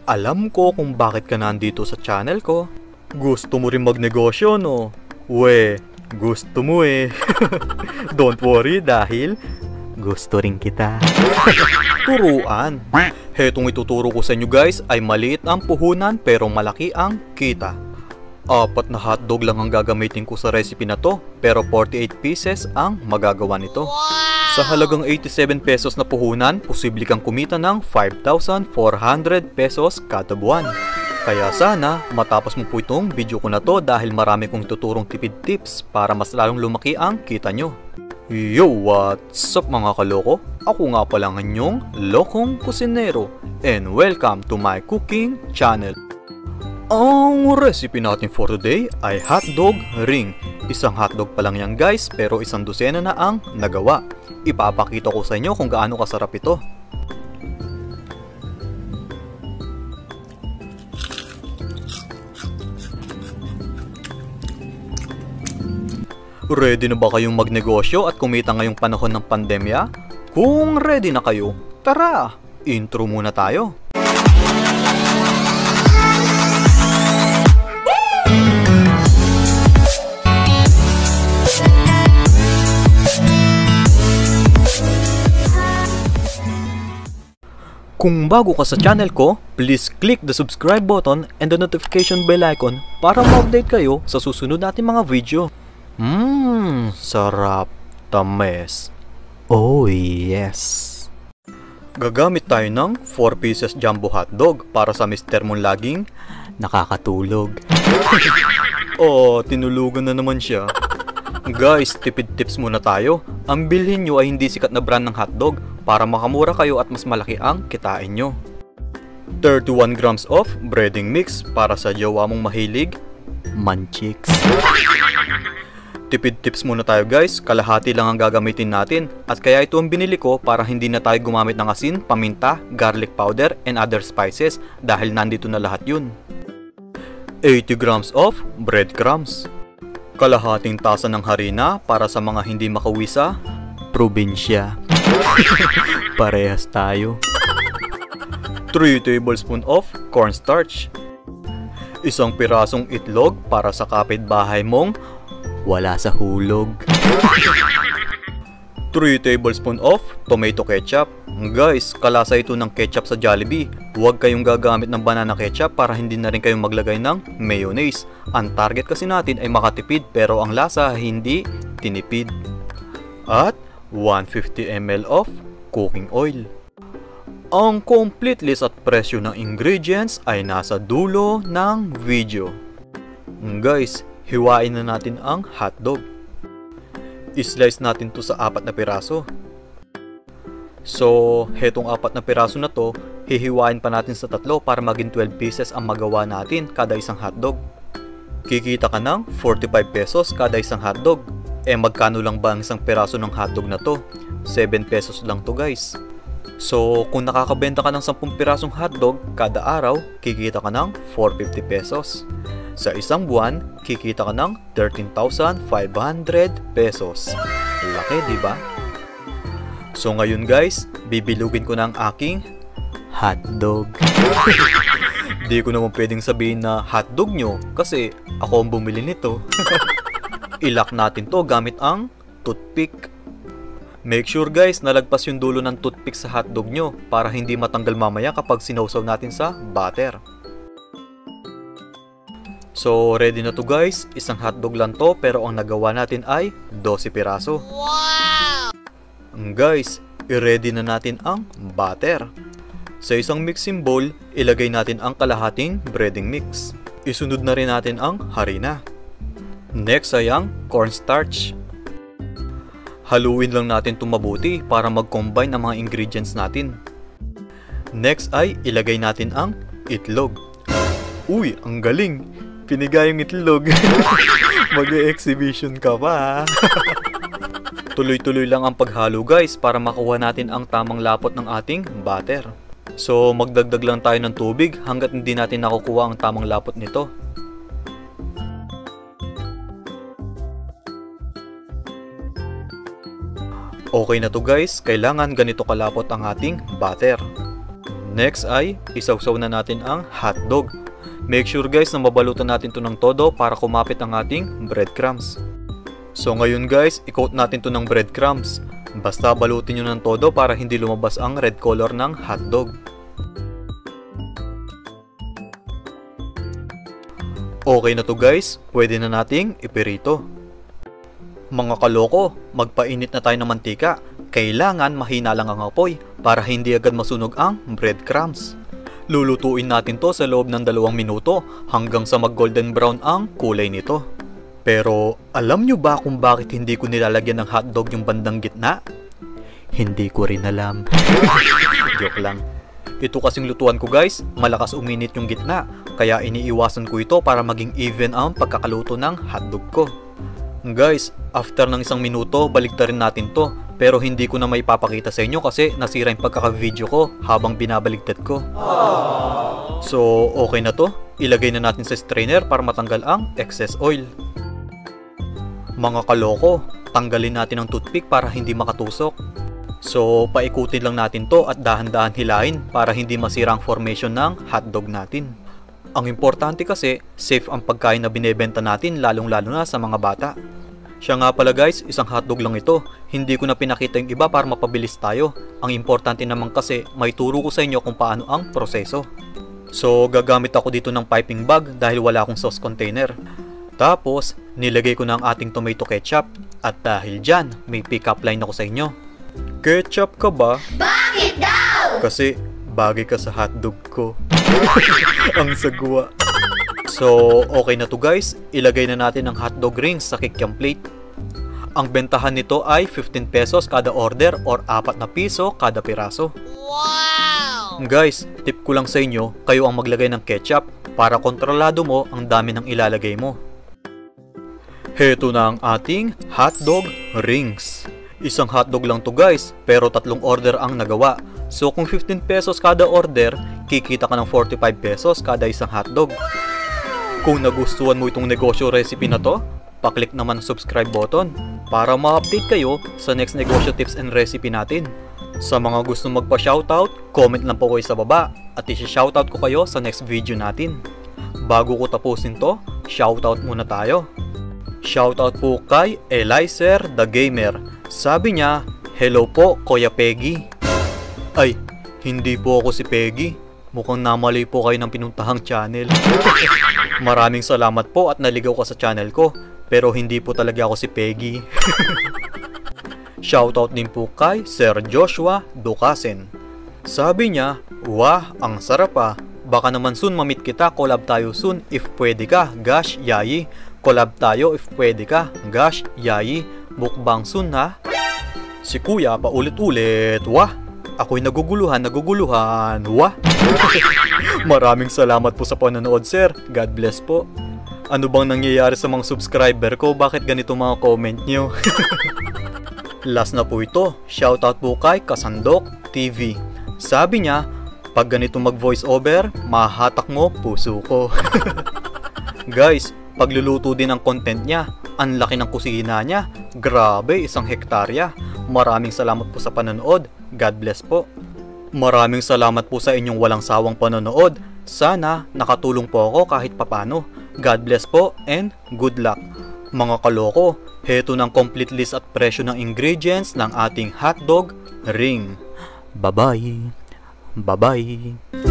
Alam ko kung bakit ka nandito sa channel ko. Gusto mo rin magnegosyo, no? We, gusto mo eh. Don't worry dahil gusto rin kita. Turuan. Hetong ituturo ko sa inyo guys ay maliit ang puhunan pero malaki ang kita. 4 na hotdog lang ang gagamitin ko sa recipe na to, pero 48 pieces ang magagawa nito. Sa halagang 87 pesos na puhunan, posible kang kumita ng 5,400 pesos kada buwan. Kaya sana matapos mo po itong video ko na to dahil marami kong tuturong tipid tips para mas lalong lumaki ang kita nyo. Yo, what's up mga kaloko? Ako nga pala ang inyong Lokong Kusinero and welcome to my cooking channel. Ang recipe natin for today ay hotdog ring. Isang hotdog pa lang yan guys, pero 1 dosena na ang nagawa. Ipapakita ko sa inyo kung gaano kasarap ito. Ready na ba kayong magnegosyo at kumita ngayong panahon ng pandemya? Kung ready na kayo, tara! Intro muna tayo. Kung bago ka sa channel ko, please click the subscribe button and the notification bell icon para ma-update kayo sa susunod nating mga video. Sarap, tamis. Oh yes. Gagamit tayo ng 4 pieces jumbo hotdog para sa mister mong laging nakakatulog. Oh, tinulugan na naman siya. Guys, tipid tips muna tayo. Ang bilhin nyo ay hindi sikat na brand ng hotdog para makamura kayo at mas malaki ang kitain nyo. 31 grams of breading mix para sa jowa mong mahilig manchiks. Tipid tips muna tayo guys, kalahati lang ang gagamitin natin at kaya ito ang binili ko para hindi na tayo gumamit ng asin, paminta, garlic powder and other spices dahil nandito na lahat yun. 80 grams of breadcrumbs. Kalahating tasa ng harina para sa mga hindi makauwi sa probinsya. Parehas tayo. 3 tablespoons of cornstarch. 1 pirasong itlog para sa kapitbahay mong wala sa hulog. 3 tablespoons of tomato ketchup. Guys, kalasa ito ng ketchup sa Jollibee. Huwag kayong gagamit ng banana ketchup para hindi na rin kayong maglagay ng mayonnaise. Ang target kasi natin ay makatipid pero ang lasa hindi tinipid. At 150 ml of cooking oil. Ang complete list at presyo ng ingredients ay nasa dulo ng video. Guys, hiwain na natin ang hotdog. I-slice natin to sa 4 na piraso. So, hetong 4 na piraso na to, hihiwain pa natin sa 3 para maging 12 pieces ang magawa natin kada isang hotdog. Kikita ka ng 45 pesos kada isang hotdog. Magkano lang ba ang isang piraso ng hotdog na to? 7 pesos lang to guys. So, kung nakakabenta ka ng 10 pirasong hotdog kada araw, kikita ka ng 450 pesos. Sa isang buwan, kikita ka ng 13,500 pesos. Laki, di ba? So ngayon guys, bibilugin ko na ang aking hotdog. Di ko naman pwedeng sabihin na hotdog nyo kasi ako ang bumili nito. Ilak natin to gamit ang toothpick. Make sure guys, nalagpas yung dulo ng toothpick sa hotdog nyo para hindi matanggal mamaya kapag sinawsaw natin sa butter. So ready na to guys, isang hotdog lang to pero ang nagawa natin ay 12 piraso. Wow! Guys, i-ready na natin ang butter. Sa isang mixing bowl, ilagay natin ang kalahating breading mix. Isunod na rin natin ang harina. Next ay ang cornstarch. Haluin lang natin ito mabuti para mag-combine ang mga ingredients natin. Next ay ilagay natin ang itlog. Uy, ang galing! Pinigay yung itlog. Mag-e-exhibition ka pa. Tuloy-tuloy lang ang paghalo guys para makuha natin ang tamang lapot ng ating butter. So magdagdag lang tayo ng tubig hanggat hindi natin nakukuha ang tamang lapot nito. Okay na to guys, kailangan ganito kalapot ang ating butter. Next ay isawsaw na natin ang hotdog. Make sure guys na mabalutan natin to ng todo para kumapit ang ating breadcrumbs. So ngayon guys, i-coat natin to ng breadcrumbs. Basta balutin nyo ng todo para hindi lumabas ang red color ng hotdog. Okay na to guys, pwede na nating ipirito. Mga kaloko, magpainit na tayo ng mantika. Kailangan mahina lang ang apoy para hindi agad masunog ang breadcrumbs. Lulutuin natin to sa loob ng 2 minuto hanggang sa mag golden brown ang kulay nito. Pero alam nyo ba kung bakit hindi ko nilalagyan ng hotdog yung bandang gitna? Hindi ko rin alam. Joke lang. Ito kasing lutuan ko guys, malakas uminit yung gitna, kaya iniiwasan ko ito para maging even ang pagkakaluto ng hotdog ko. Guys, after ng 1 minuto, baliktarin natin to. Pero hindi ko na maipapakita sa inyo kasi nasira yung pagkaka-video ko habang binabaligtad ko. So, okay na to. Ilagay na natin sa strainer para matanggal ang excess oil. Mga kaloko, tanggalin natin ang toothpick para hindi makatusok. So, paikutin lang natin to at dahan-dahan hilahin para hindi masira ang formation ng hotdog natin. Ang importante kasi, safe ang pagkain na binebenta natin lalong-lalo na sa mga bata. Siya nga pala guys, isang hotdog lang ito. Hindi ko na pinakita yung iba para mapabilis tayo. Ang importante naman kasi, may turo ko sa inyo kung paano ang proseso. So, gagamit ako dito ng piping bag dahil wala akong sauce container. Tapos, nilagay ko na ang ating tomato ketchup. At dahil dyan, may pick-up line ako sa inyo. Ketchup ka ba? Bakit daw? Kasi, bagay ka sa hotdog ko. Ang sagwa. So, okay na to guys. Ilagay na natin ang hotdog rings sa kikiam plate. Ang bentahan nito ay 15 pesos kada order or 4 na piso kada piraso. Wow! Guys, tip ko lang sa inyo, kayo ang maglagay ng ketchup para kontrolado mo ang dami ng ilalagay mo. Heto na ang ating hotdog rings. Isang hotdog lang to guys, pero 3 order ang nagawa. So kung 15 pesos kada order, kikita ka ng 45 pesos kada isang hotdog. Kung nagustuhan mo itong negosyo recipe na to, paklik naman ang subscribe button para ma-update kayo sa next negosyo tips and recipe natin. Sa mga gustong magpa-shoutout, comment lang po kayo sa baba at isi-shoutout ko kayo sa next video natin. Bago ko tapusin to, shoutout muna tayo. Shoutout po kay Elizer the Gamer. Sabi niya, hello po Kuya Peggy. Ay, hindi po ako si Peggy. Mukhang namali po kayo ng pinuntahang channel. Maraming salamat po at naligaw ka sa channel ko. Pero hindi po talaga ako si Peggy. Shoutout din po kay Sir Joshua Ducasen. Sabi niya, wah, ang sarap ah. Baka naman soon mamit kita, collab tayo soon if pwede ka, gosh, yayi. Collab tayo if pwede ka, gosh, yayi. Mukbang soon ha. Si Kuya paulit-ulit, wah. Ako'y naguguluhan, wah. Maraming salamat po sa panonood sir, God bless po. Ano bang nangyayari sa mga subscriber ko? Bakit ganito mga comment nyo? Last na po ito, shoutout po kay Kasandok TV. Sabi niya, pag ganito mag voice over, mahahatak mo puso ko. Guys, pagluluto din ang content niya. Ang laki ng kusina niya. Grabe, 1 hektarya. Maraming salamat po sa panonood. God bless po. Maraming salamat po sa inyong walang sawang panonood. Sana nakatulong po ako kahit papano. God bless po and good luck. Mga kaloko, heto ng complete list at presyo ng ingredients ng ating hotdog ring. Bye-bye. Bye-bye.